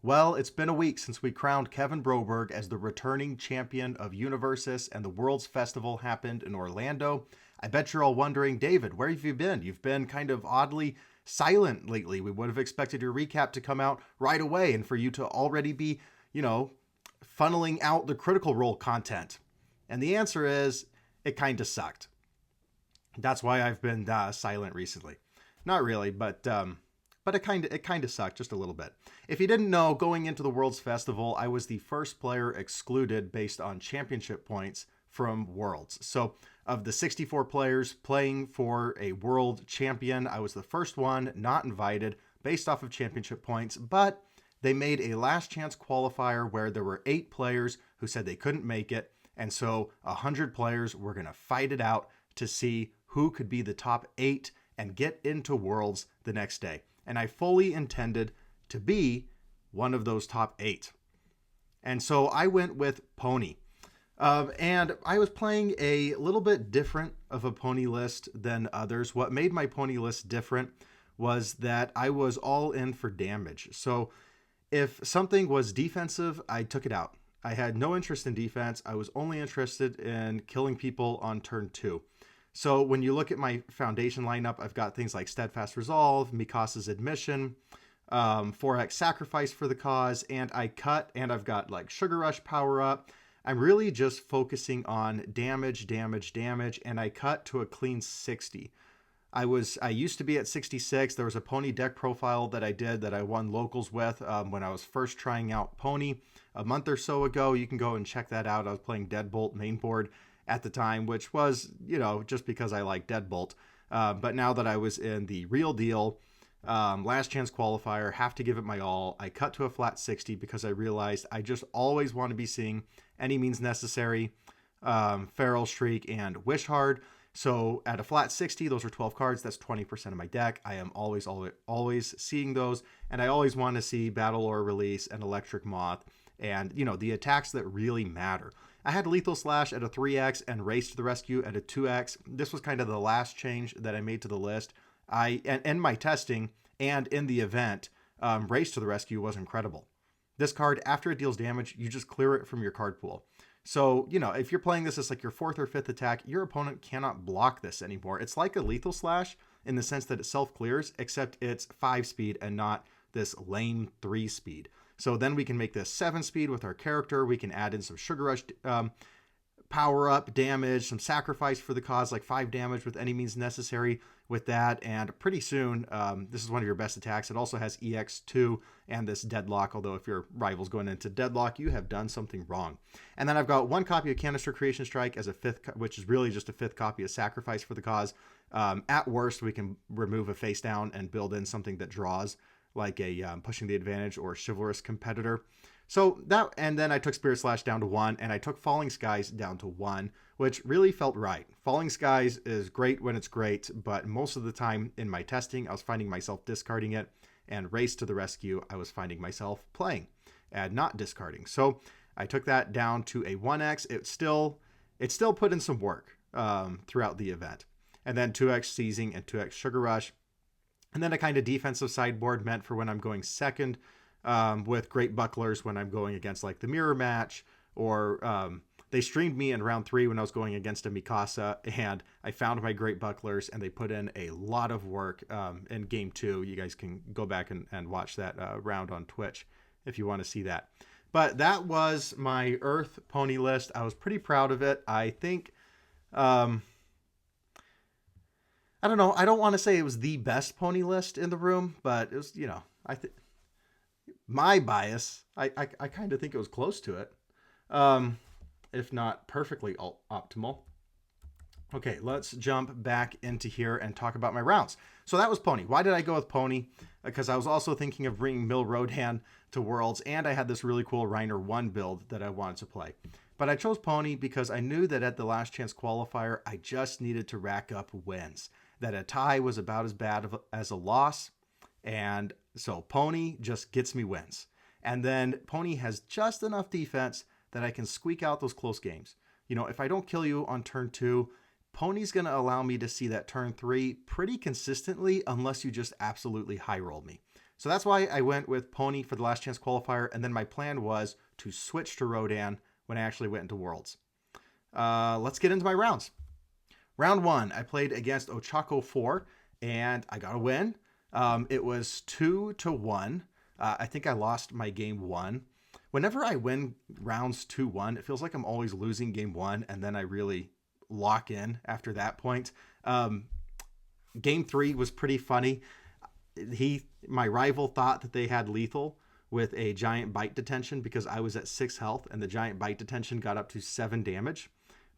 Well, it's been a week since we crowned Kevin Broberg as the returning champion of Universus, and the Worlds Festival happened in Orlando. I bet you're all wondering, David, where have you been? You've been kind of oddly silent lately. We would have expected your recap to come out right away and for you to already be, you know, funneling out the Critical Role content. And the answer is, it kind of sucked. That's why I've been silent recently. Not really, but it kind of sucked just a little bit. If you didn't know, going into the Worlds Festival, I was the first player excluded based on championship points from Worlds. So of the 64 players playing for a world champion, I was the first one not invited based off of championship points, but they made a last chance qualifier where there were 8 players who said they couldn't make it, and so 100 players were going to fight it out to see who could be the top 8 and get into Worlds the next day. And I fully intended to be one of those top 8. And so I went with Pony. And I was playing a little bit different of a pony list than others. What made my pony list different was that I was all in for damage. So if something was defensive, I took it out. I had no interest in defense. I was only interested in killing people on turn 2. So when you look at my foundation lineup, I've got things like Steadfast Resolve, Mikasa's Admission, 4x Sacrifice for the Cause, and I cut, and I've got like Sugar Rush power up. I'm really just focusing on damage, and I cut to a clean 60. I used to be at 66. There was a Pony deck profile that I did that I won locals with when I was first trying out Pony a month or so ago. You can go and check that out. I was playing Deadbolt mainboard at the time, which was, just because I like Deadbolt. But now that I was in the real deal, last chance qualifier, have to give it my all. I cut to a flat 60 because I realized I just always want to be seeing Any Means Necessary, Feral Shriek, and Wish Hard. So at a flat 60, those are 12 cards. That's 20% of my deck. I am always seeing those. And I always want to see Battle or Release and Electric Moth and, the attacks that really matter. I had Lethal Slash at a 3x and Race to the Rescue at a 2x. This was kind of the last change that I made to the list. In my testing and in the event, Race to the Rescue was incredible. This card, after it deals damage, you just clear it from your card pool. So, if you're playing this as like your 4th or 5th attack, your opponent cannot block this anymore. It's like a Lethal Slash in the sense that it self-clears, except it's 5 speed and not this lame 3 speed. So then we can make this 7 speed with our character. We can add in some Sugar Rush power up damage, some Sacrifice for the Cause, like 5 damage with Any Means Necessary with that. And pretty soon, this is one of your best attacks. It also has EX2 and this Deadlock, although if your rival's going into Deadlock, you have done something wrong. And then I've got 1 copy of Canister Creation Strike as a 5th, which is really just a 5th copy of Sacrifice for the Cause. At worst, we can remove a face down and build in something that draws, like a Pushing the Advantage or Chivalrous Competitor. So that, and then I took Spirit Slash down to 1, and I took Falling Skies down to 1, which really felt right. Falling Skies is great when it's great, but most of the time in my testing, I was finding myself discarding it, and Race to the Rescue, I was finding myself playing and not discarding. So I took that down to a 1x. It still put in some work throughout the event. And then 2x Seizing and 2x Sugar Rush. And then a kind of defensive sideboard meant for when I'm going second, with Great Bucklers when I'm going against like the Mirror Match, or they streamed me in round 3 when I was going against a Mikasa, and I found my Great Bucklers, and they put in a lot of work in game 2. You guys can go back and watch that round on Twitch if you want to see that. But that was my Earth pony list. I was pretty proud of it. I think... I don't know. I don't want to say it was the best pony list in the room, but it was, I think my bias, I kind of think it was close to it, if not perfectly optimal. Okay, let's jump back into here and talk about my rounds. So that was Pony. Why did I go with Pony? Because I was also thinking of bringing Mill Rodan to Worlds, and I had this really cool Reiner 1 build that I wanted to play. But I chose Pony because I knew that at the last chance qualifier, I just needed to rack up wins. That a tie was about as bad as a loss. And so Pony just gets me wins. And then Pony has just enough defense that I can squeak out those close games. If I don't kill you on turn 2, Pony's going to allow me to see that turn 3 pretty consistently unless you just absolutely high roll me. So that's why I went with Pony for the last chance qualifier, and then my plan was to switch to Rodan when I actually went into Worlds. Let's get into my rounds. Round 1, I played against Ochako 4, and I got a win. It was 2-1. I think I lost my game 1. Whenever I win rounds 2-1, it feels like I'm always losing game 1, and then I really lock in after that point. Game 3 was pretty funny. My rival thought that they had lethal with a giant bite detention because I was at 6 health, and the giant bite detention got up to 7 damage.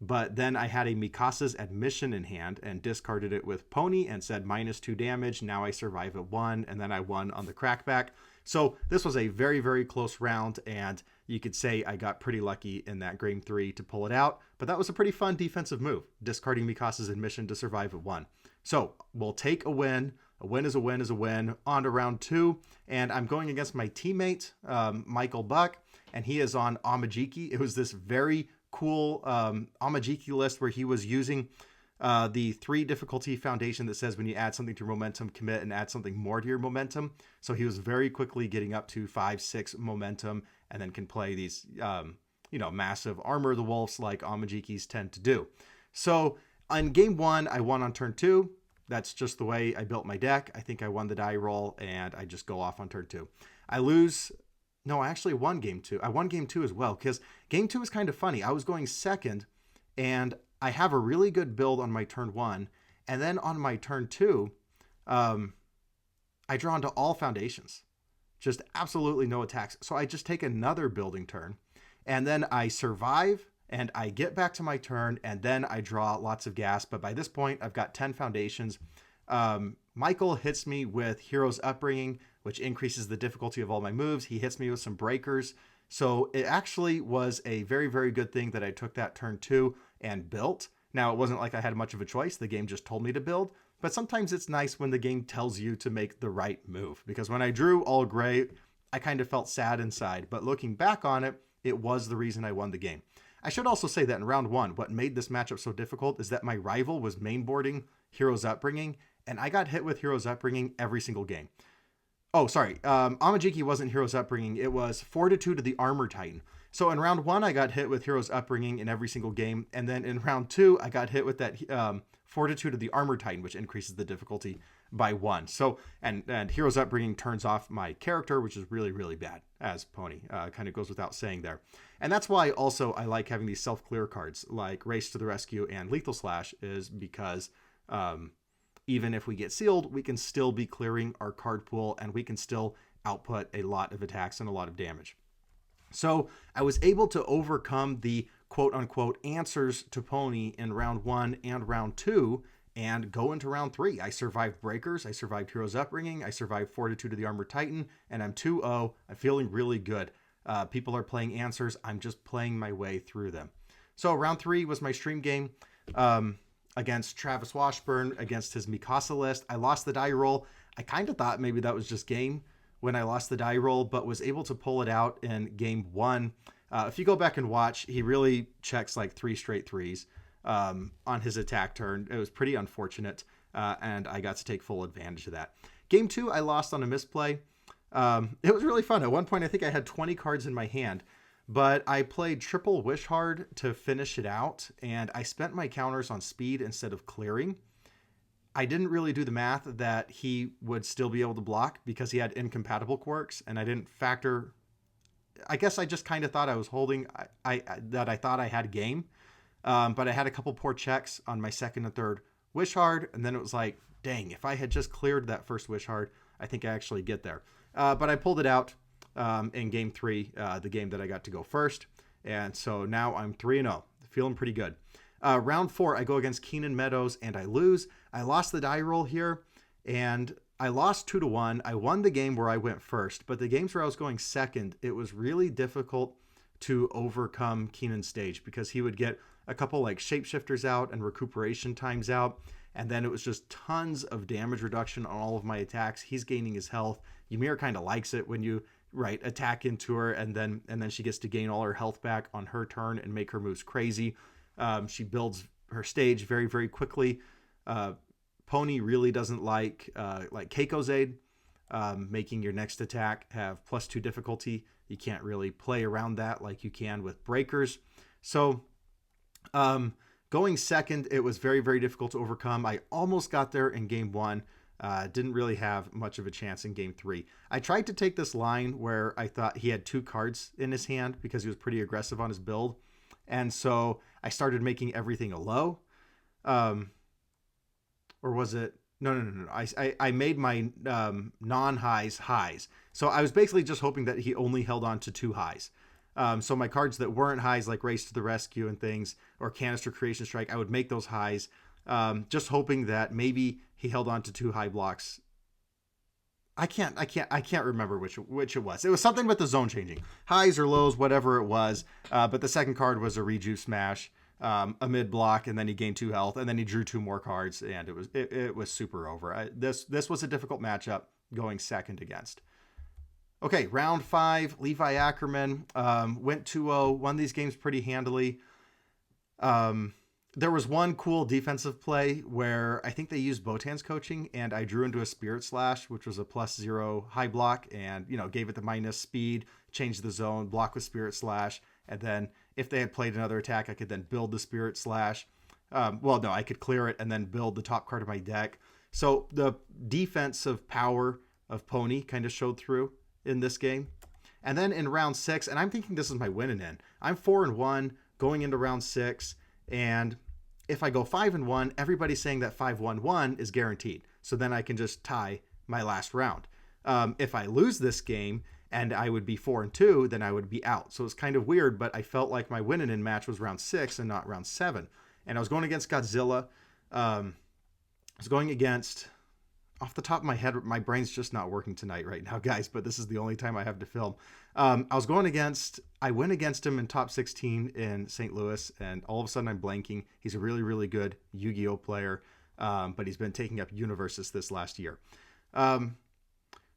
But then I had a Mikasa's admission in hand and discarded it with Pony and said -2 damage. Now I survive at 1, and then I won on the crackback. So this was a very, very close round, and you could say I got pretty lucky in that game 3 to pull it out. But that was a pretty fun defensive move, discarding Mikasa's admission to survive at 1. So we'll take a win. A win is a win is a win. On to round 2, and I'm going against my teammate, Michael Buck, and he is on Amajiki. It was this very cool Amajiki list where he was using the 3 difficulty foundation that says when you add something to your momentum, commit and add something more to your momentum. So he was very quickly getting up to 5-6 momentum, and then can play these massive Armor of the Wolves like Amajikis tend to do. So on game 1, I won on turn 2. That's just the way I built my deck. I think I won the die roll, and I just go off on turn 2. I lose. No, I actually won game 2. I won game 2 as well, because game 2 is kind of funny. I was going second, and I have a really good build on my turn 1. And then on my turn 2, I draw into all foundations. Just absolutely no attacks. So I just take another building turn, and then I survive, and I get back to my turn, and then I draw lots of gas. But by this point, I've got 10 foundations. Michael hits me with Hero's Upbringing, which increases the difficulty of all my moves. He hits me with some breakers. So it actually was a very, very good thing that I took that turn 2 and built. Now, it wasn't like I had much of a choice. The game just told me to build. But sometimes it's nice when the game tells you to make the right move. Because when I drew all gray, I kind of felt sad inside. But looking back on it, it was the reason I won the game. I should also say that in round 1, what made this matchup so difficult is that my rival was mainboarding Hero's Upbringing, and I got hit with Hero's Upbringing every single game. Oh, sorry. Amajiki wasn't Hero's Upbringing. It was Fortitude of the Armor Titan. So in round 1, I got hit with Hero's Upbringing in every single game. And then in round 2, I got hit with that Fortitude of the Armor Titan, which increases the difficulty by 1. So, and Hero's Upbringing turns off my character, which is really, really bad as Pony. Kind of goes without saying there. And that's why also I like having these self-clear cards like Race to the Rescue and Lethal Slash, is because even if we get sealed, we can still be clearing our card pool, and we can still output a lot of attacks and a lot of damage. So I was able to overcome the quote-unquote answers to Pony in round 1 and round 2 and go into round 3. I survived Breakers, I survived Hero's Upbringing, I survived Fortitude of the Armor Titan, and I'm 2-0. I'm feeling really good. People are playing answers. I'm just playing my way through them. So round 3 was my stream game. Against Travis Washburn, against his Mikasa list. I lost the die roll. I kind of thought maybe that was just game when I lost the die roll, but was able to pull it out in game 1. If you go back and watch, he really checks like 3 straight 3s on his attack turn. It was pretty unfortunate, and I got to take full advantage of that. Game 2, I lost on a misplay. It was really fun. At one point, I think I had 20 cards in my hand, but I played triple Wish Hard to finish it out, and I spent my counters on speed instead of clearing. I didn't really do the math that he would still be able to block because he had incompatible quirks, and I didn't factor. I guess I just kind of thought I was holding. I thought I had game, but I had a couple poor checks on my second and third Wish Hard, and then it was like, dang, if I had just cleared that first Wish Hard, I think I actually get there. But I pulled it out in game 3, the game that I got to go first. And so now I'm 3-0, feeling pretty good. Round 4, I go against Keenan Meadows and I lose. I lost the die roll here and I lost 2-1. I won the game where I went first, but the games where I was going second, it was really difficult to overcome Keenan's stage because he would get a couple like shapeshifters out and recuperation times out. And then it was just tons of damage reduction on all of my attacks. He's gaining his health. Ymir kind of likes it when you attack into her and then she gets to gain all her health back on her turn and make her moves crazy. She builds her stage very, very quickly. Pony really doesn't like Keiko's Aid. making your next attack have +2 difficulty. You can't really play around that like you can with breakers. So going second, it was very, very difficult to overcome. I almost got there in game 1. Didn't really have much of a chance in game 3. I tried to take this line where I thought he had 2 cards in his hand because he was pretty aggressive on his build. And so I started making everything a low. Or was it? No. I made my non-highs highs. So I was basically just hoping that he only held on to 2 highs. So my cards that weren't highs, like Race to the Rescue and things, or Canister Creation Strike, I would make those highs, just hoping that maybe he held on to 2 high blocks. I can't remember which it was. It was something with the zone changing, highs or lows, whatever it was. But the second card was a Rejuve Smash, a mid block, and then he gained 2 health, and then he drew 2 more cards, and it was super over. This was a difficult matchup going second against. Okay, round 5, Levi Ackerman went 2-0, won these games pretty handily. There was one cool defensive play where I think they used Botan's coaching, and I drew into a Spirit Slash, which was a +0 high block, and gave it the minus speed, changed the zone, block with Spirit Slash, and then if they had played another attack, I could then build the Spirit Slash. I could clear it and then build the top card of my deck. So the defensive power of Pony kind of showed through in this game. And then in round 6, and I'm thinking this is my winning end. I'm 4-1 going into round 6, and if I go 5-1, everybody's saying that 5-1-1 is guaranteed. So then I can just tie my last round. If I lose this game and I would be 4-2, then I would be out. So it's kind of weird, but I felt like my winning end match was round 6 and not round 7. And I was going against Godzilla. I was going against, off the top of my head, my brain's just not working tonight right now, guys, but this is the only time I have to film. I went against him in top 16 in St. Louis, and all of a sudden I'm blanking. He's a really, really good Yu-Gi-Oh player, but he's been taking up Universes this last year.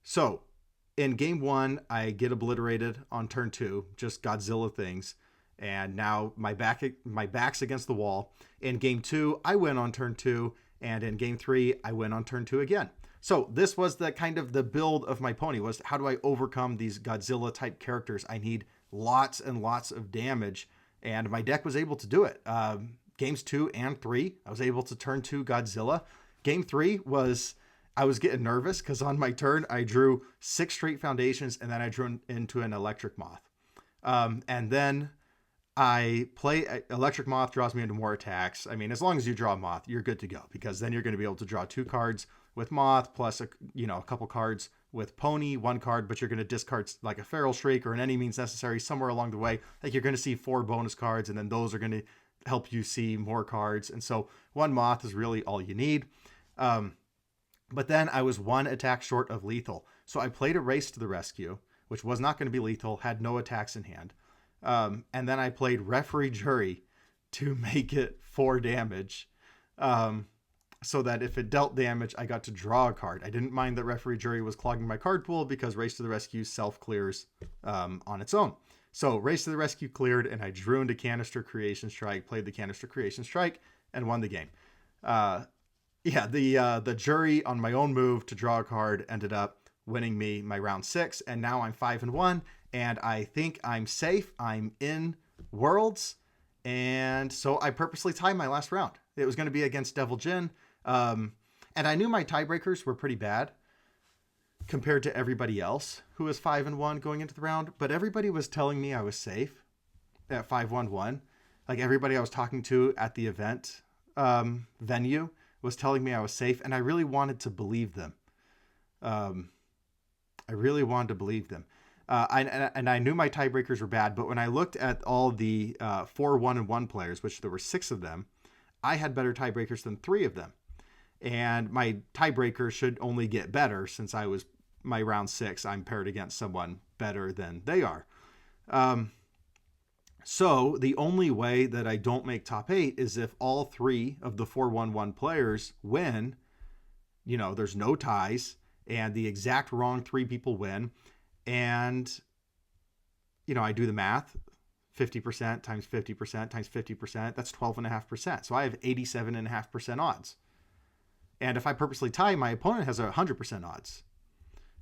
So in game 1, I get obliterated on turn 2, just Godzilla things. And now my back's against the wall. In game 2, I win on turn 2. And in game 3, I win on turn 2 again. So this was the kind of the build of my pony, was how do I overcome these Godzilla type characters? I need lots and lots of damage, and my deck was able to do it. Games 2 and 3, I was able to turn 2 Godzilla. Game 3 I was getting nervous because on my turn, I drew 6 straight foundations, and then I drew into an Electric Moth. And then I play Electric Moth, draws me into more attacks. I mean, as long as you draw Moth, you're good to go, because then you're going to be able to draw 2 cards with Moth, plus a couple cards with Pony, 1 card, but you're going to discard like a Feral Shriek or an Any Means Necessary somewhere along the way. Like you're going to see 4 bonus cards, and then those are going to help you see more cards. And so 1 Moth is really all you need. But then I was 1 attack short of lethal. So I played a Race to the Rescue, which was not going to be lethal, had no attacks in hand. And then I played Referee Jury to make it 4 damage. So that if it dealt damage, I got to draw a card. I didn't mind that Referee Jury was clogging my card pool because Race to the Rescue self-clears on its own. So Race to the Rescue cleared, and I drew into Canister Creation Strike, played the Canister Creation Strike, and won the game. The Jury on my own move to draw a card ended up winning me my round 6, and now I'm 5-1, and I think I'm safe. I'm in Worlds, and so I purposely tied my last round. It was going to be against Devil Jin, and I knew my tiebreakers were pretty bad compared to everybody else who was 5-1 going into the round, but everybody was telling me I was safe at 5-1-1. Like everybody I was talking to at the event venue was telling me I was safe, and I really wanted to believe them. I knew my tiebreakers were bad, but when I looked at all the 4-1-1 players, which there were 6 of them, I had better tiebreakers than 3 of them. And my tiebreaker should only get better since I was my round 6. I'm paired against someone better than they are. So the only way that I don't make top 8 is if all 3 of the 4-1-1 players win. There's no ties, and the exact wrong 3 people win. And, I do the math, 50% times 50% times 50%, that's 12.5%. So I have 87.5% odds. And if I purposely tie, my opponent has 100% odds.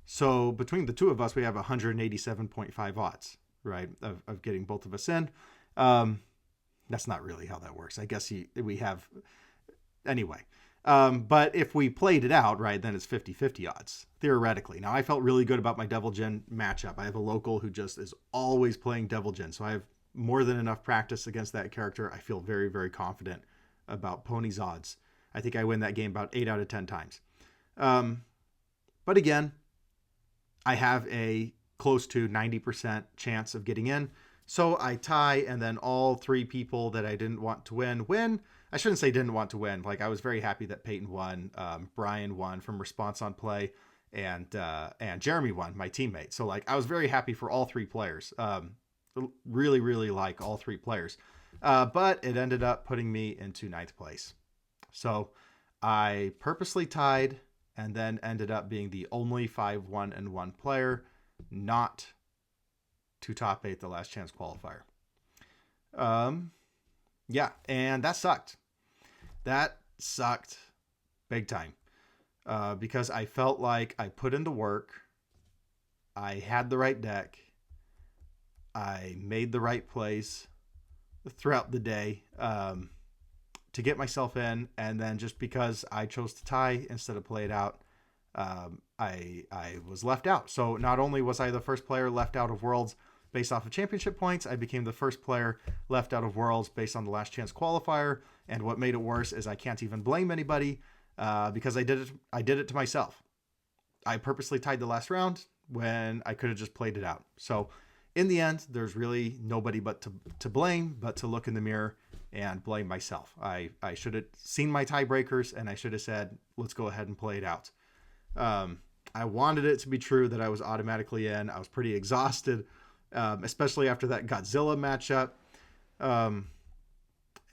So between the two of us, we have 187.5 odds, right, of getting both of us in. Um, that's not really how that works. I guess we have, anyway. But if we played it out, right, then it's 50-50 odds, theoretically. Now, I felt really good about my Devil Jin matchup. I have a local who just is always playing Devil Jin, so I have more than enough practice against that character. I feel very, very confident about Pony's odds. I think I win that game about 8 out of 10 times. But again, I have a close to 90% chance of getting in. So I tie, and then all three people that I didn't want to win. I shouldn't say didn't want to win. Like, I was very happy that Peyton won, Brian won from Response on Play, and Jeremy won, my teammate. So, like, I was very happy for all three players. Really, really like all three players. But it ended up putting me into 9th place. So I purposely tied and then ended up being the only 5-1-1 player not to top 8 the last chance qualifier. Yeah, and that sucked. That sucked big time. Because I felt like I put in the work. I had the right deck. I made the right plays throughout the day to get myself in, and then just because I chose to tie instead of play it out, I was left out. So not only was I the first player left out of Worlds based off of championship points, I became the first player left out of Worlds based on the last chance qualifier. And what made it worse is I can't even blame anybody because I did it to myself. I purposely tied the last round when I could have just played it out. So in the end, there's really nobody but to blame, but to look in the mirror and blame myself. I should have seen my tiebreakers, and I should have said, let's go ahead and play it out. I wanted it to be true that I was automatically in. I was pretty exhausted, especially after that Godzilla matchup.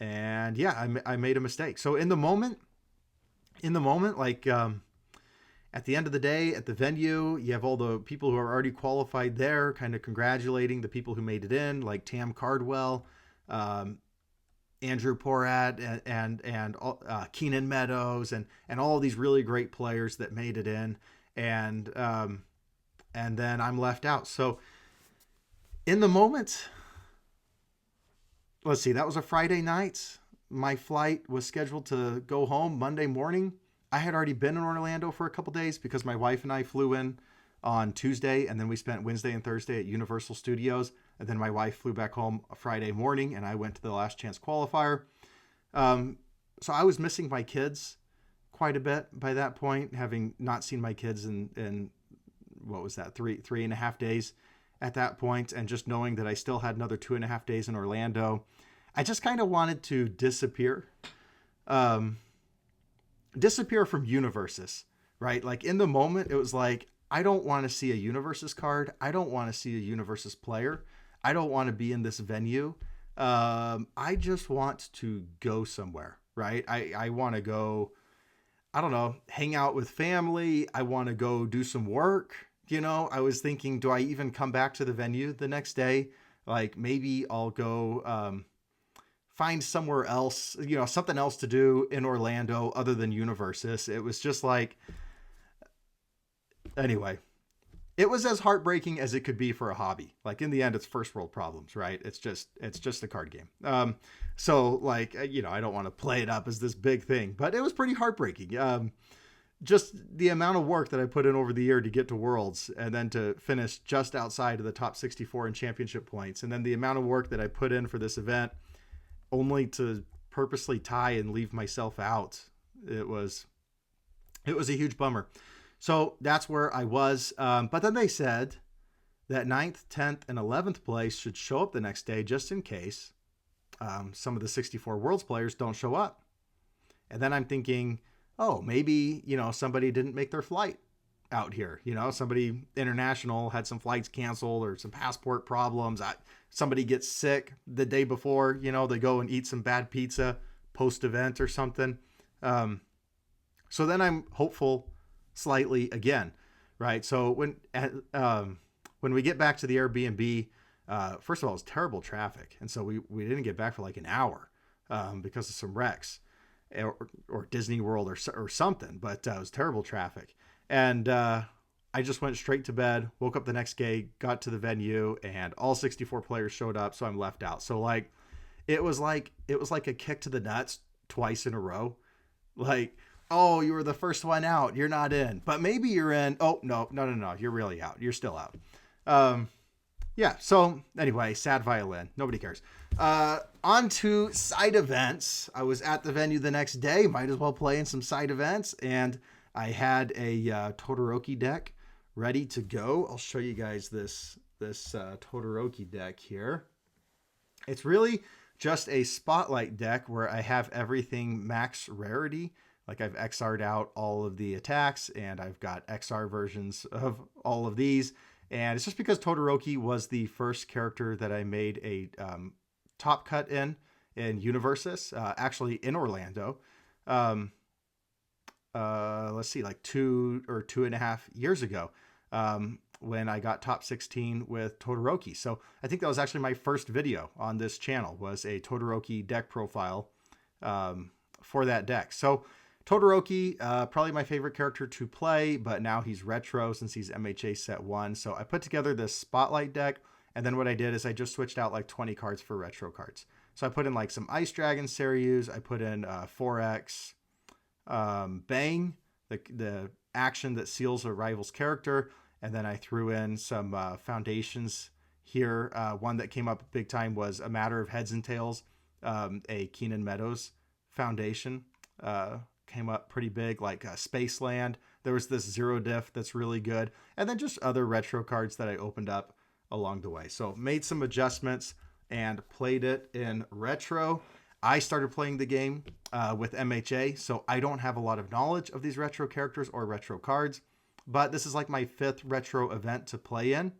And yeah, I made a mistake. So in the moment, like, at the end of the day, at the venue, you have all the people who are already qualified there, kind of congratulating the people who made it in, like Tam Cardwell, Andrew Porat, and Keenan Meadows, and all these really great players that made it in, and then I'm left out. So in the moment, let's see, that was a Friday night. My flight was scheduled to go home Monday morning. I had already been in Orlando for a couple days because my wife and I flew in on Tuesday, and then we spent Wednesday and Thursday at Universal Studios. And then my wife flew back home Friday morning, and I went to the last chance qualifier. So I was missing my kids quite a bit by that point, having not seen my kids in what was that, 3.5 days at that point, and just knowing that I still had another 2.5 days in Orlando. I just kind of wanted to disappear. Disappear from Universes, right? Like, in the moment, it was like, I don't want to see a Universes card. I don't want to see a Universes player. I don't want to be in this venue. I just want to go somewhere, right? I want to go, I don't know, hang out with family. I want to go do some work. I was thinking, do I even come back to the venue the next day? Like, maybe I'll go find somewhere else, something else to do in Orlando other than Universes. It was just like, anyway, it was as heartbreaking as it could be for a hobby. Like, in the end, it's first world problems, right? It's just a card game. So like, I don't want to play it up as this big thing, but it was pretty heartbreaking. Just the amount of work that I put in over the year to get to Worlds, and then to finish just outside of the top 64 in championship points. And then the amount of work that I put in for this event, only to purposely tie and leave myself out. It was a huge bummer. So that's where I was. But then they said that 9th, 10th, and 11th place should show up the next day, just in case some of the 64 Worlds players don't show up. And then I'm thinking, oh, maybe, somebody didn't make their flight out here. Somebody international had some flights canceled or some passport problems. Somebody gets sick the day before, they go and eat some bad pizza post-event or something. So then I'm hopeful slightly again, right? So when we get back to the Airbnb, first of all, it was terrible traffic. And so we didn't get back for like an hour because of some wrecks or Disney World or something, but it was terrible traffic. And I just went straight to bed, woke up the next day, got to the venue, and all 64 players showed up, so I'm left out. So like it was like a kick to the nuts twice in a row. Like, oh, you were the first one out, you're not in. But maybe you're in. Oh, no. You're really out. You're still out. Um yeah, so anyway, sad violin. Nobody cares. On to side events. I was at the venue the next day. Might as well play in some side events. And I had a Todoroki deck ready to go. I'll show you guys this Todoroki deck here. It's really just a spotlight deck where I have everything max rarity. Like I've XR'd out all of the attacks and I've got XR versions of all of these. And it's just because Todoroki was the first character that I made a top cut in Universus, actually in Orlando. Let's see, like 2.5 years ago, when I got top 16 with Todoroki. So I think that was actually my first video on this channel, was a Todoroki deck profile for that deck. So Todoroki, probably my favorite character to play, but now he's retro since he's MHA set 1. So I put together this spotlight deck, and then what I did is I just switched out like 20 cards for retro cards. So I put in like some Ice Dragon Seryus, I put in 4X Bang, the action that seals a rival's character, and then I threw in some foundations here. One that came up big time was A Matter of Heads and Tails, a Keenan Meadows foundation. Came up pretty big, like Spaceland. There was this Zero Diff that's really good. And then just other retro cards that I opened up along the way. So made some adjustments and played it in retro. I started playing the game with MHA, so I don't have a lot of knowledge of these retro characters or retro cards. But this is like my 5th retro event to play in.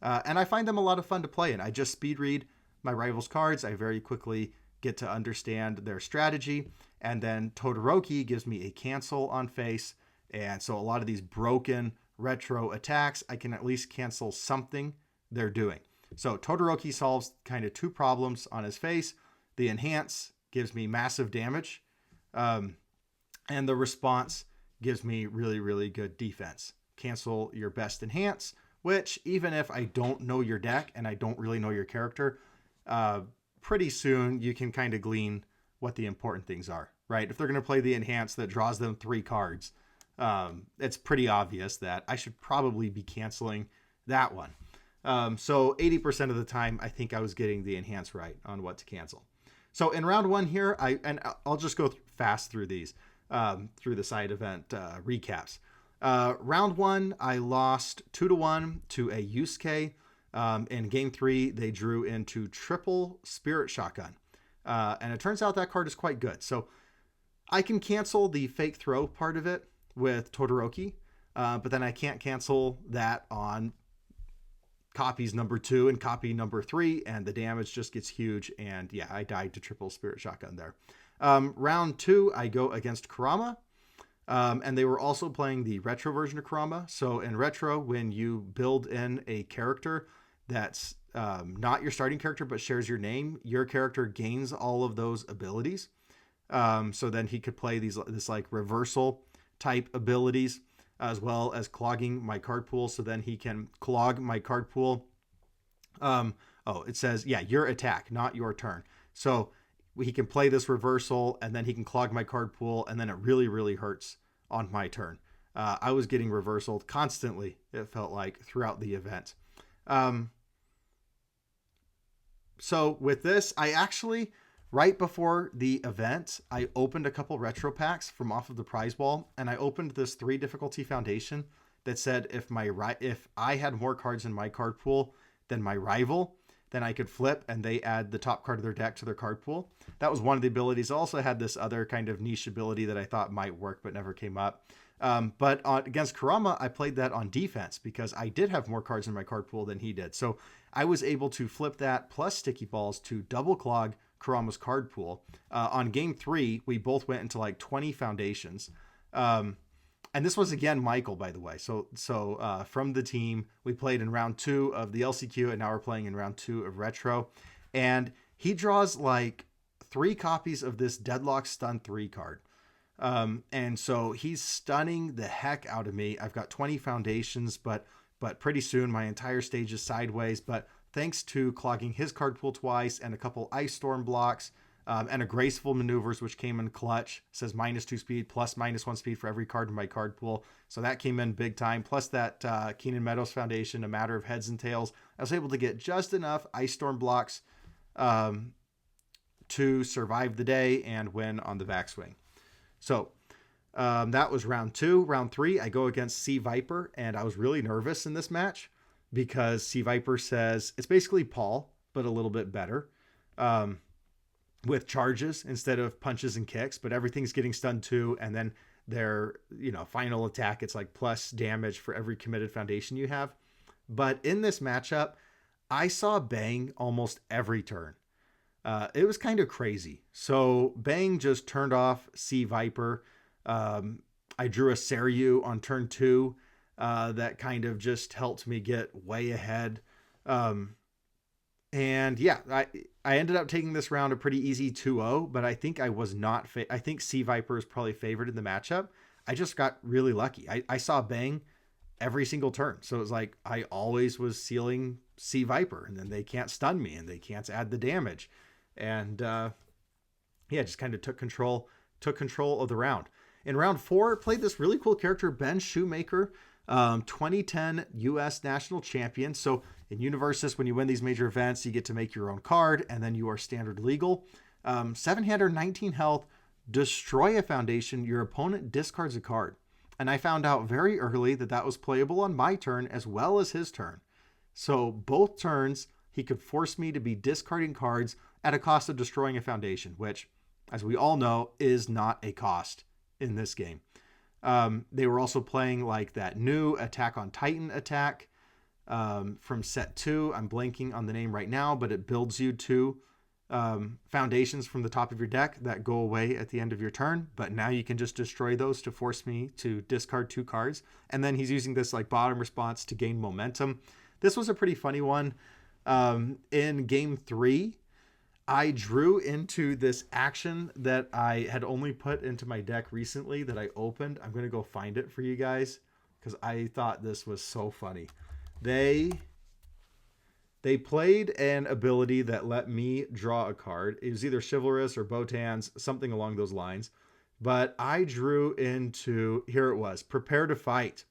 And I find them a lot of fun to play in. I just speed read my rivals' cards. I very quickly get to understand their strategy. And then Todoroki gives me a cancel on face. And so a lot of these broken retro attacks, I can at least cancel something they're doing. So Todoroki solves kind of 2 problems on his face. The enhance gives me massive damage. And the response gives me really, really good defense. Cancel your best enhance, which even if I don't know your deck and I don't really know your character, pretty soon you can kind of glean what the important things are, right? If they're going to play the enhance that draws them 3 cards, it's pretty obvious that I should probably be canceling that one. So 80% of the time, I think I was getting the enhance right on what to cancel. So in round 1 here, I'll just go fast through these, through the side event recaps. Round 1, I lost 2-1 to a Yusuke. In game 3, they drew into triple Spirit Shotgun. And it turns out that card is quite good. So I can cancel the fake throw part of it with Todoroki, but then I can't cancel that on copies number 2 and copy number 3, and the damage just gets huge. And yeah, I died to triple Spirit Shotgun there. Round 2, I go against Kurama. And they were also playing the retro version of Kurama. So in retro, when you build in a character that's not your starting character but shares your name, your character gains all of those abilities. So then he could play this like reversal type abilities, as well as clogging my card pool. So then he can clog my card pool. It says, yeah, your attack, not your turn. So he can play this reversal, and then he can clog my card pool, and then it really, really hurts on my turn. I was getting reversaled constantly, it felt like, throughout the event. So with this, I actually, right before the event, I opened a couple retro packs from off of the prize wall, and I opened this 3 difficulty foundation that said if I had more cards in my card pool than my rival, then I could flip and they add the top card of their deck to their card pool. That was one of the abilities. I also had this other kind of niche ability that I thought might work but never came up. But against Kurama, I played that on defense because I did have more cards in my card pool than he did. So I was able to flip that plus sticky balls to double clog Kurama's card pool. On game 3, we both went into like 20 foundations. And this was, again, Michael, by the way. So from the team, we played in round 2 of the LCQ, and now we're playing in round 2 of Retro. And he draws like 3 copies of this Deadlock Stun 3 card. And so he's stunning the heck out of me. I've got 20 foundations, but pretty soon my entire stage is sideways. But thanks to clogging his card pool twice and a couple ice storm blocks, and a graceful maneuvers, which came in clutch, says -2 speed plus -1 speed for every card in my card pool. So that came in big time. Plus that Keenan Meadows Foundation, a matter of heads and tails. I was able to get just enough ice storm blocks to survive the day and win on the backswing. So that was round 2. Round 3, I go against Sea Viper, and I was really nervous in this match because Sea Viper says it's basically Paul, but a little bit better. With charges instead of punches and kicks, but everything's getting stunned too. And then their, final attack, it's like plus damage for every committed foundation you have. But in this matchup, I saw Bang almost every turn. It was kind of crazy. So Bang just turned off Sea Viper. I drew a Seryu on turn 2. That kind of just helped me get way ahead. And yeah, I ended up taking this round a pretty easy 2-0, but I think I was not, I think Sea Viper is probably favored in the matchup. I just got really lucky. I saw Bang every single turn. So it was like, I always was sealing Sea Viper, and then they can't stun me and they can't add the damage. And just kind of took control of the round. In round 4, played this really cool character, Ben Shoemaker, 2010 U.S. national champion. So in Universus, when you win these major events, you get to make your own card, and then you are standard legal. 7-hander, 19 health, destroy a foundation, your opponent discards a card. And I found out very early that was playable on my turn as well as his turn. So both turns, he could force me to be discarding cards at a cost of destroying a foundation, which, as we all know, is not a cost in this game. They were also playing like that new Attack on Titan attack from set 2. I'm blanking on the name right now, but it builds you 2 foundations from the top of your deck that go away at the end of your turn. But now you can just destroy those to force me to discard 2 cards. And then he's using this like bottom response to gain momentum. This was a pretty funny one. In game 3, I drew into this action that I had only put into my deck recently that I opened. I'm going to go find it for you guys because I thought this was so funny. They played an ability that let me draw a card. It was either Chivalrous or Botan's, something along those lines. But I drew into, here it was, Prepare to Fight.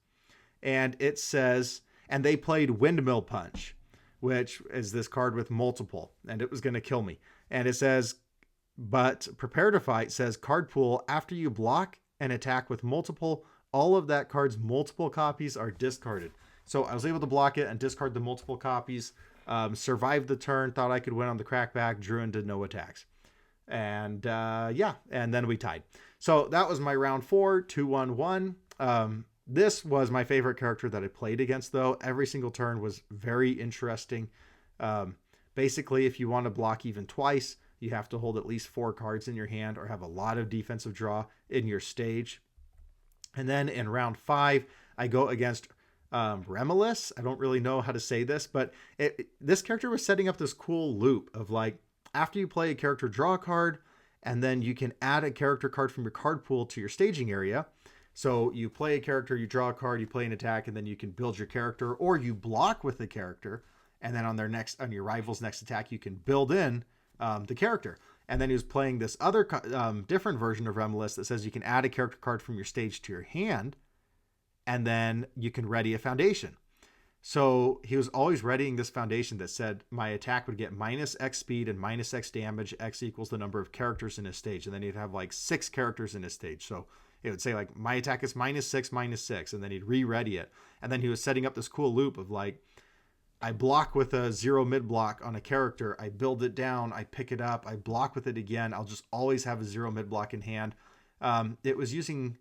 And it says, and they played Windmill Punch, which is this card with multiple, and it was going to kill me. And it says, but Prepare to Fight says card pool, after you block an attack with multiple, all of that card's multiple copies are discarded. So I was able to block it and discard the multiple copies, survived the turn, thought I could win on the crackback, drew into no attacks. And and then we tied. So that was my round 4, 2-1-1. This was my favorite character that I played against, though. Every single turn was very interesting. Basically, if you want to block even twice, you have to hold at least 4 cards in your hand or have a lot of defensive draw in your stage. And then in round 5, I go against Remulus. I don't really know how to say this, but this character was setting up this cool loop of like, after you play a character, draw a card, and then you can add a character card from your card pool to your staging area. So you play a character, you draw a card, you play an attack, and then you can build your character, or you block with the character, and then on your rival's next attack, you can build in the character. And then he was playing this other different version of Remulus that says you can add a character card from your stage to your hand, and then you can ready a foundation. So he was always readying this foundation that said my attack would get -X speed and -X damage. X equals the number of characters in his stage. And then he'd have like 6 characters in his stage. So it would say like my attack is -6, -6. And then he'd re-ready it. And then he was setting up this cool loop of like, I block with a 0 mid block on a character. I build it down. I pick it up. I block with it again. I'll just always have a 0 mid block in hand. It was using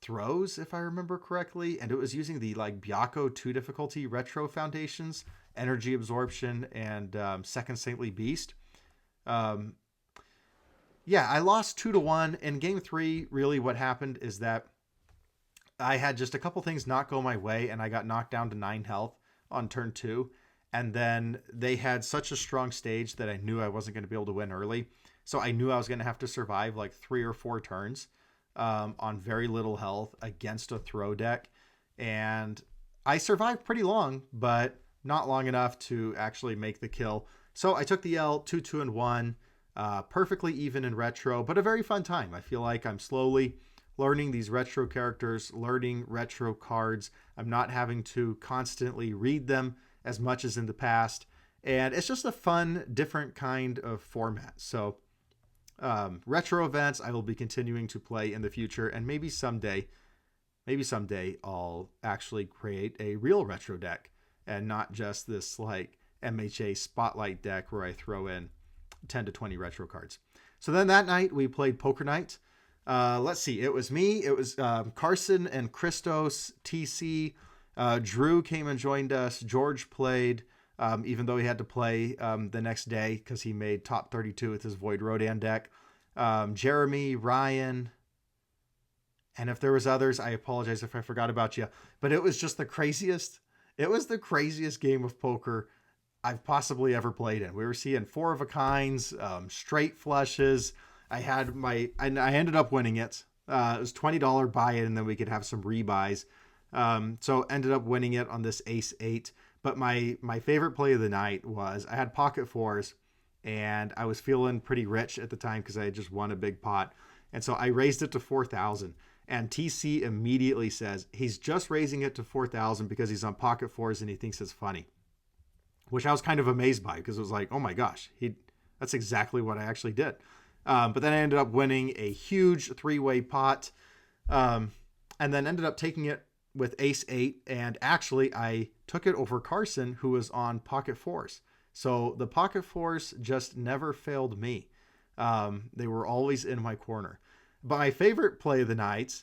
throws, if I remember correctly, and it was using the like Byakko 2 difficulty retro foundations, energy absorption, and second saintly beast. I lost 2-1 in game 3. Really what happened is that I had just a couple things not go my way, and I got knocked down to 9 health on turn 2, And then they had such a strong stage that I knew I wasn't going to be able to win early. So I knew I was going to have to survive like 3 or 4 turns on very little health against a throw deck. And I survived pretty long, but not long enough to actually make the kill. So I took the L 2 2 and 1, perfectly even in retro, but a very fun time. I feel like I'm slowly learning these retro characters, learning retro cards. I'm not having to constantly read them as much as in the past. And it's just a fun, different kind of format. So retro events I will be continuing to play in the future, and maybe someday I'll actually create a real retro deck and not just this like MHA spotlight deck where I throw in 10 to 20 retro cards. So then that night we played poker night. Let's see, it was me, it was Carson and Christos, TC, Drew came and joined us, George played, even though he had to play the next day because he made top 32 with his Void Rodan deck. Jeremy, Ryan, and if there was others, I apologize if I forgot about you. But it was just the craziest. It was the craziest game of poker I've possibly ever played in. We were seeing 4 of a kinds, straight flushes. I ended up winning it. It was $20 buy-in, and then we could have some rebuys. So ended up winning it on this ace 8. But my favorite play of the night was I had pocket fours, and I was feeling pretty rich at the time because I had just won a big pot. And so I raised it to 4,000. And TC immediately says he's just raising it to 4,000 because he's on pocket fours and he thinks it's funny, which I was kind of amazed by because it was like, oh my gosh, that's exactly what I actually did. But then I ended up winning a huge 3-way pot, and then ended up taking it with ace 8. And actually I took it over Carson, who was on pocket fours. So the pocket fours just never failed me. They were always in my corner. But my favorite play of the night,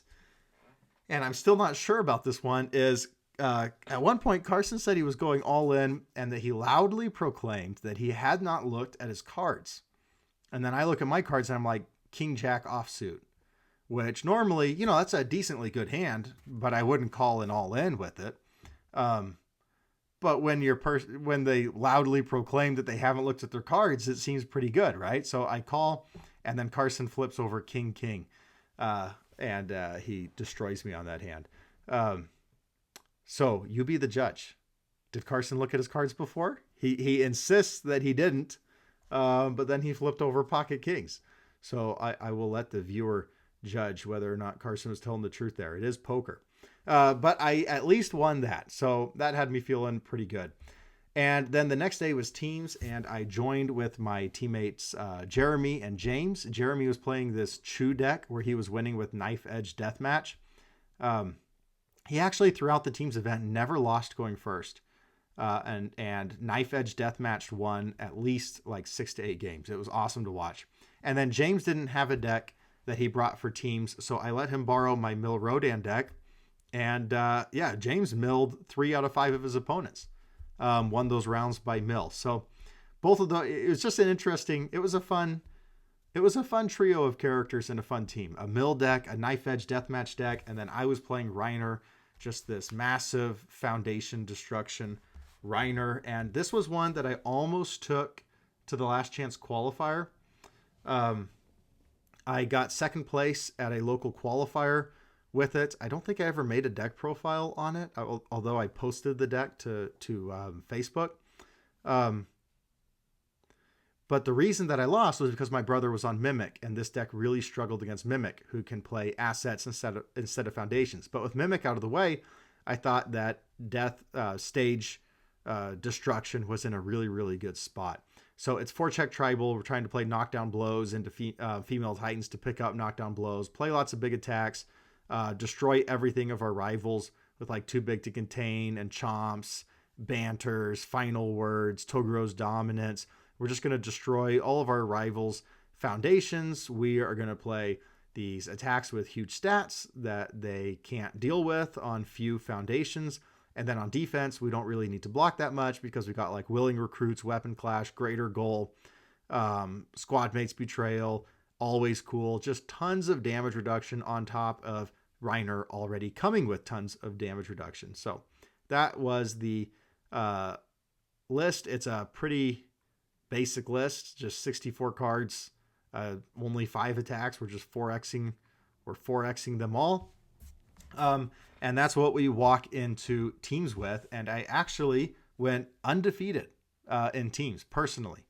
and I'm still not sure about this one, is at one point Carson said he was going all in and that he loudly proclaimed that he had not looked at his cards. And then I look at my cards and I'm like, King Jack offsuit, which normally, that's a decently good hand, but I wouldn't call an all in with it. But when they loudly proclaim that they haven't looked at their cards, it seems pretty good, right? So I call, and then Carson flips over King, and he destroys me on that hand. So you be the judge. Did Carson look at his cards before? He insists that he didn't, but then he flipped over pocket kings. So I will let the viewer judge whether or not Carson was telling the truth there. It is poker. But I at least won that. So that had me feeling pretty good. And then the next day was teams, and I joined with my teammates, Jeremy and James. Jeremy was playing this Chew deck where he was winning with Knife Edge Deathmatch. He actually, throughout the team's event, never lost going first. And Knife Edge Deathmatch won at least like 6 to 8 games. It was awesome to watch. And then James didn't have a deck that he brought for teams, so I let him borrow my Mill Rodan deck. And James milled 3 out of 5 of his opponents. Won those rounds by mill. So both of it was just it was a fun trio of characters and a fun team. A mill deck, a Knife Edge Deathmatch deck, and then I was playing Reiner, just this massive foundation destruction Reiner. And this was one that I almost took to the last chance qualifier. I got second place at a local qualifier with it. I don't think I ever made a deck profile on it, although I posted the deck to Facebook. But the reason that I lost was because my brother was on Mimic, and this deck really struggled against Mimic, who can play assets instead of foundations. But with Mimic out of the way, I thought that death stage destruction was in a really, really good spot. So it's 4-check tribal. We're trying to play knockdown blows into female titans to pick up knockdown blows, play lots of big attacks, destroy everything of our rivals with like Too Big to Contain and Chomps, Banters, Final Words, Togro's Dominance. We're just going to destroy all of our rivals' foundations. We are going to play these attacks with huge stats that they can't deal with on few foundations. And then on defense, we don't really need to block that much because we got like Willing Recruits, Weapon Clash, Greater Goal, Squad Mates Betrayal, Always Cool, just tons of damage reduction on top of Reiner already coming with tons of damage reduction. So that was the list. It's a pretty basic list, just 64 cards, only 5 attacks. We're just 4xing them all. And that's what we walk into teams with. And I actually went undefeated in teams personally.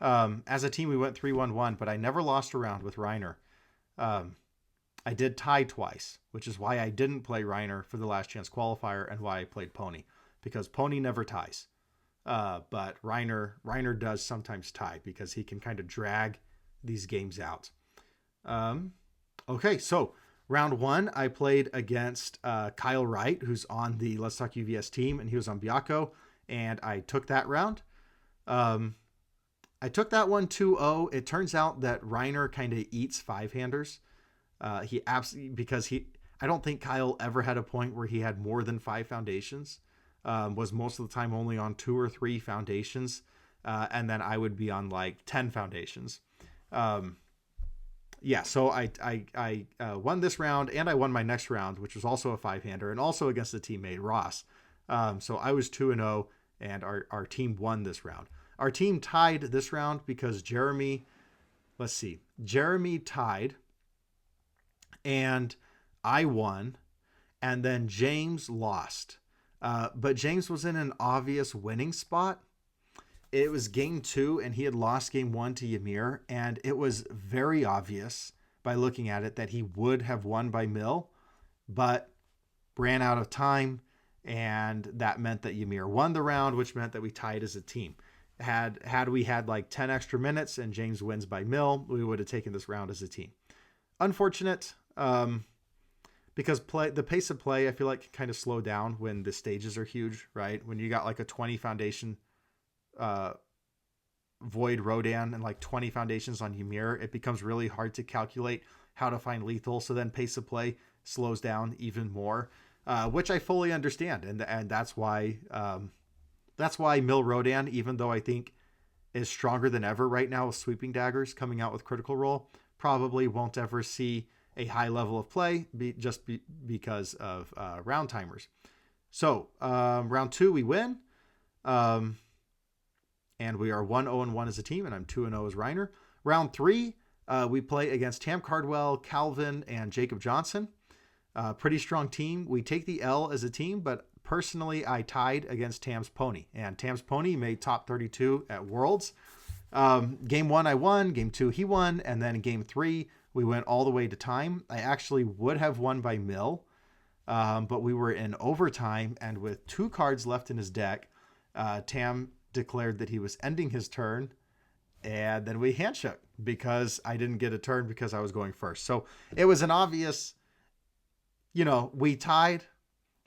As a team, we went 3-1-1, but I never lost a round with Reiner. I did tie twice, which is why I didn't play Reiner for the last chance qualifier and why I played Pony, because Pony never ties. But Reiner does sometimes tie because he can kind of drag these games out. Okay, so round 1, I played against Kyle Wright, who's on the Let's Talk UVS team, and he was on Byakko, and I took that round. I took that one 2-0. It turns out that Reiner kind of eats 5-handers. He absolutely, because I don't think Kyle ever had a point where he had more than 5 foundations. Was most of the time only on 2 or 3 foundations. And then I would be on like 10 foundations. So I won this round, and I won my next round, which was also a 5-hander, and also against a teammate, Ross. So I was 2-0, and our team won this round. Our team tied this round because Jeremy tied, and I won, and then James lost. But James was in an obvious winning spot. It was game 2, and he had lost game 1 to Ymir, and it was very obvious by looking at it that he would have won by mill, but ran out of time, and that meant that Ymir won the round, which meant that we tied as a team. Had we had like 10 extra minutes and James wins by mill, we would have taken this round as a team. Unfortunate, because the pace of play, I feel like, can kind of slow down when the stages are huge, right? When you got like a 20 foundation Void Rodan and like 20 foundations on Ymir, it becomes really hard to calculate how to find lethal. So then pace of play slows down even more, which I fully understand. And that's why Mill Rodan, even though I think is stronger than ever right now with sweeping daggers coming out with Critical Role, probably won't ever see a high level of play because of round timers. So round 2, we win. And we are 1-0-1 as a team, and I'm 2-0 as Reiner. Round 3, we play against Tam Cardwell, Calvin, and Jacob Johnson. Pretty strong team. We take the L as a team, but personally, I tied against Tam's Pony. And Tam's Pony made top 32 at Worlds. Game 1, I won. Game 2, he won. And then in Game 3, we went all the way to time. I actually would have won by mill, but we were in overtime, and with 2 cards left in his deck, Tam declared that he was ending his turn, and then we handshook because I didn't get a turn because I was going first. So it was an obvious, we tied,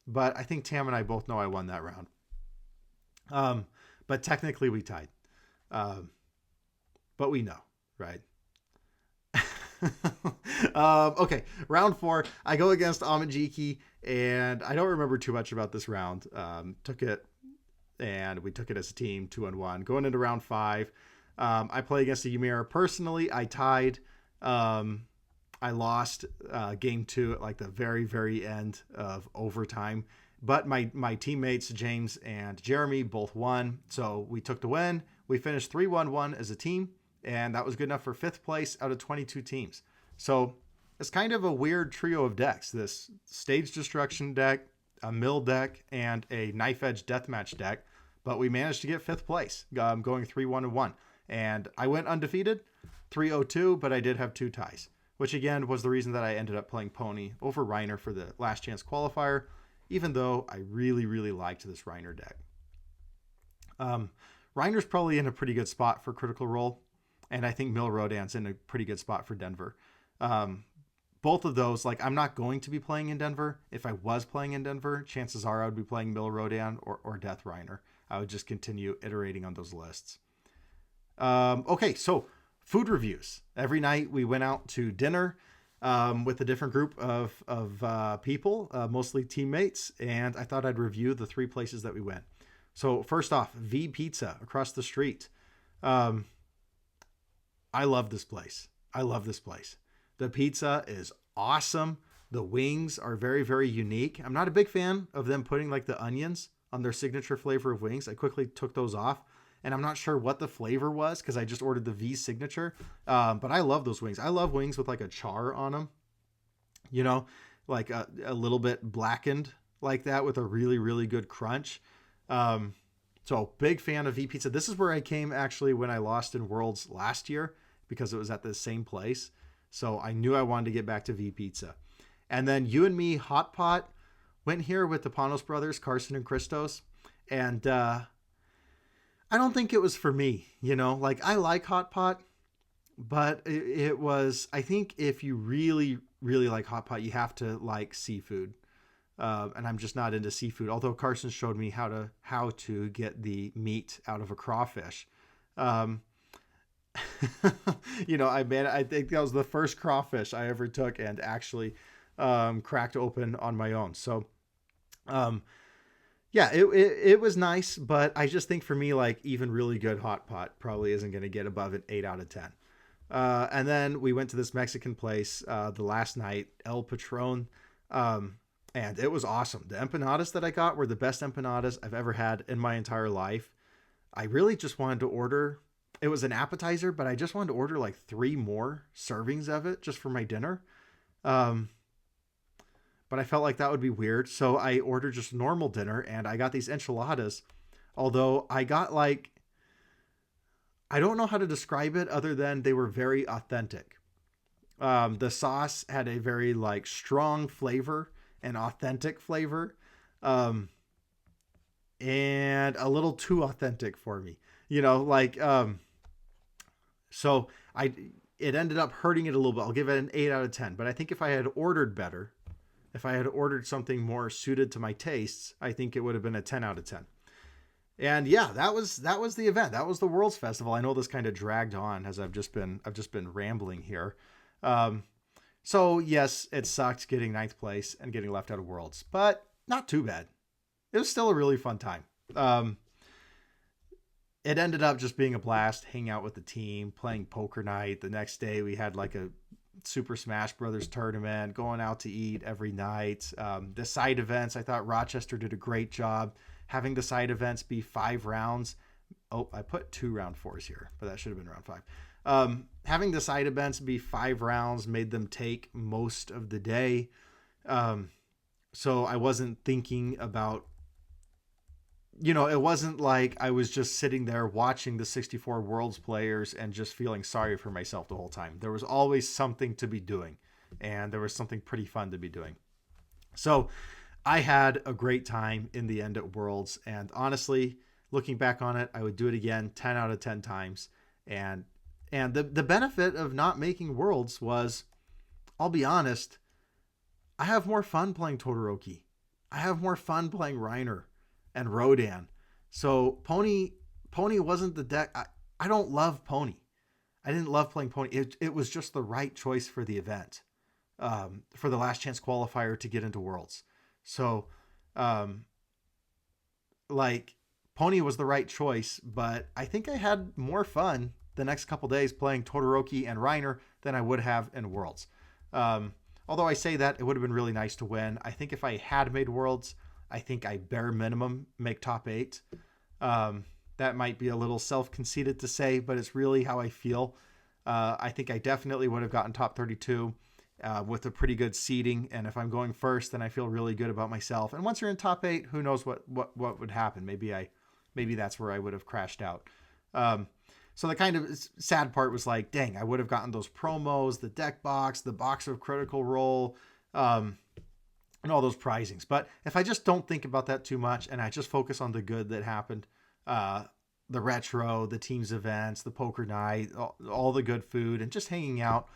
but I think Tam and I both know I won that round. But technically we tied. But we know, right? Okay, round 4, I go against Amajiki, and I don't remember too much about this round. And we took it as a team, 2-1. Going into round 5, I play against the Ymir. Personally, I tied. I lost game 2 at like the very, very end of overtime. But my teammates, James and Jeremy, both won. So we took the win. We finished 3-1-1 as a team, and that was good enough for 5th place out of 22 teams. So it's kind of a weird trio of decks. This Stage Destruction deck, a mill deck, and a Knife Edge Deathmatch deck, but we managed to get 5th place, going 3-1-1. And I went undefeated, 3-0-2, but I did have 2 ties, which again was the reason that I ended up playing Pony over Reiner for the last chance qualifier, even though I really, really liked this Reiner deck. Reiner's probably in a pretty good spot for Critical Role, and I think Mill Rodan's in a pretty good spot for Denver. Both of those, like, I'm not going to be playing in Denver. If I was playing in Denver, chances are I would be playing Mill Rodan or Death Reiner. I would just continue iterating on those lists. Okay, so food reviews. Every night we went out to dinner with a different group of people, mostly teammates, and I thought I'd review the 3 places that we went. So first off, V Pizza across the street. I love this place. The pizza is awesome. The wings are very, very unique. I'm not a big fan of them putting like the onions on their signature flavor of wings. I quickly took those off, and I'm not sure what the flavor was because I just ordered the V signature. But I love those wings. I love wings with like a char on them, you know, like a little bit blackened like that with a really, really good crunch. So big fan of V Pizza. This is where I came actually when I lost in Worlds last year because it was at the same place. So I knew I wanted to get back to V Pizza. And then You and Me Hot Pot went here with the Panos brothers, Carson and Christos. And I don't think it was for me, you know, like I like Hot Pot, but it was, I think if you really, really like Hot Pot, you have to like seafood. And I'm just not into seafood. Although Carson showed me how to get the meat out of a crawfish. You know, I think that was the first crawfish I ever took and actually cracked open on my own. So, yeah, it was nice, but I just think for me, like even really good hot pot probably isn't going to get above an 8 out of 10. And then we went to this Mexican place the last night, El Patron. And it was awesome. The empanadas that I got were the best empanadas I've ever had in my entire life. I really just wanted to order, it was an appetizer, but I just wanted to order like 3 more servings of it just for my dinner. But I felt like that would be weird. So I ordered just normal dinner and I got these enchiladas. Although I got like, I don't know how to describe it other than they were very authentic. The sauce had a very like strong flavor, an authentic flavor, and a little too authentic for me, you know, like, so it ended up hurting it a little bit. I'll give it an 8 out of 10, but I think if I had ordered better, if I had ordered something more suited to my tastes, I think it would have been a 10 out of 10. And yeah, that was the event. That was the Worlds Festival. I know this kind of dragged on as I've just been rambling here. So yes, it sucked getting 9th place and getting left out of Worlds, but not too bad. It was still a really fun time. It ended up just being a blast, hanging out with the team, playing poker night. The next day we had like a Super Smash Brothers tournament, going out to eat every night. The side events, I thought Rochester did a great job having the side events be 5 rounds. Oh, I put 2 round 4s here, but that should have been round 5. Having the side events be 5 rounds made them take most of the day. So I wasn't thinking about, you know, it wasn't like I was just sitting there watching the 64 Worlds players and just feeling sorry for myself the whole time. There was always something to be doing, and there was something pretty fun to be doing. So I had a great time in the end at Worlds, and honestly, looking back on it, I would do it again 10 out of 10 times. And the benefit of not making Worlds was, I'll be honest, I have more fun playing Todoroki. I have more fun playing Reiner and Rodan. So Pony wasn't the deck. I don't love Pony. I didn't love playing Pony. It was just the right choice for the event, for the last chance qualifier to get into Worlds. So, like, Pony was the right choice, but I think I had more fun the next couple days playing Todoroki and Reiner than I would have in Worlds. Although I say that, it would have been really nice to win. I think if I had made Worlds, I think I bare minimum make top 8. That might be a little self-conceited to say, but it's really how I feel. I think I definitely would have gotten top 32 with a pretty good seeding. And if I'm going first, then I feel really good about myself. And once you're in top 8, who knows what would happen? Maybe that's where I would have crashed out. So the kind of sad part was like, dang, I would have gotten those promos, the deck box, the box of Critical Role, and all those prizings. But if I just don't think about that too much and I just focus on the good that happened, the retro, the teams events, the poker night, all the good food, and just hanging out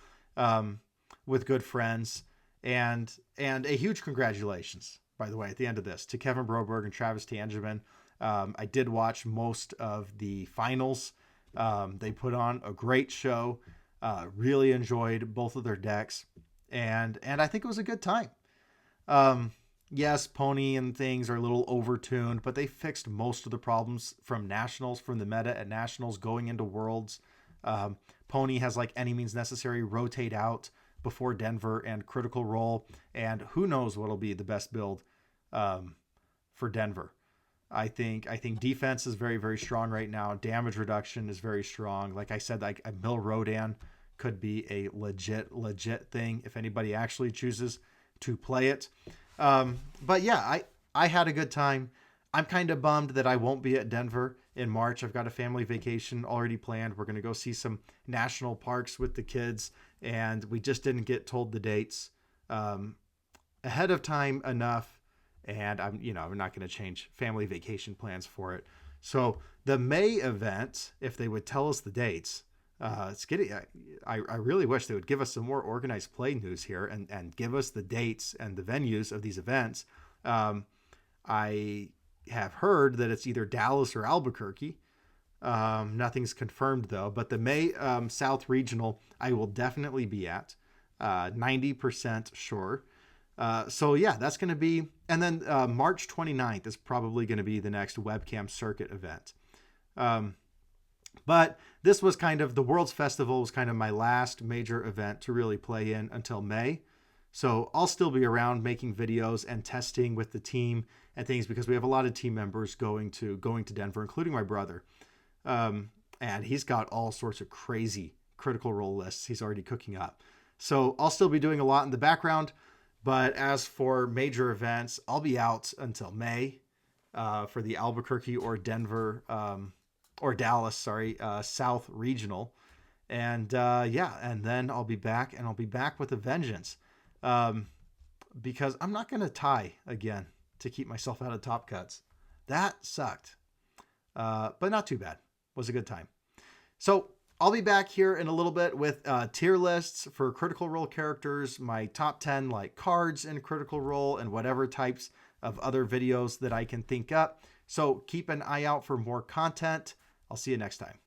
with good friends, and a huge congratulations, by the way, at the end of this, to Kevin Broberg and Travis Tangeman. I did watch most of the finals. They put on a great show. Really enjoyed both of their decks, and I think it was a good time. Yes, Pony and things are a little overtuned, but they fixed most of the problems from Nationals, from the meta at Nationals going into Worlds. Pony has, like any means necessary, rotate out before Denver and Critical Role, and who knows what'll be the best build for Denver. I think defense is very, very strong right now. Damage reduction is very strong. Like I said, like Mill Rodan could be a legit thing if anybody actually chooses to play it. But yeah, I had a good time. I'm kind of bummed that I won't be at Denver in March. I've got a family vacation already planned. We're going to go see some national parks with the kids, and we just didn't get told the dates ahead of time enough. And I'm not going to change family vacation plans for it. So the May event, if they would tell us the dates, it's getting. I really wish they would give us some more organized play news here and give us the dates and the venues of these events. I have heard that it's either Dallas or Albuquerque. Nothing's confirmed though, but the May South Regional I will definitely be at, 90% sure. So yeah, that's going to be, and then March 29th is probably going to be the next webcam circuit event. But this was kind of, the Worlds Festival was kind of my last major event to really play in until May. So I'll still be around making videos and testing with the team and things, because we have a lot of team members going to Denver, including my brother. And he's got all sorts of crazy Critical Role lists he's already cooking up. So I'll still be doing a lot in the background. But as for major events, I'll be out until May for the Albuquerque or Denver or Dallas, South Regional. And and then I'll be back, and I'll be back with a vengeance, because I'm not going to tie again to keep myself out of top cuts. That sucked, but not too bad. Was a good time. So I'll be back here in a little bit with tier lists for Critical Role characters, my top 10 like cards in Critical Role, and whatever types of other videos that I can think up. So keep an eye out for more content. I'll see you next time.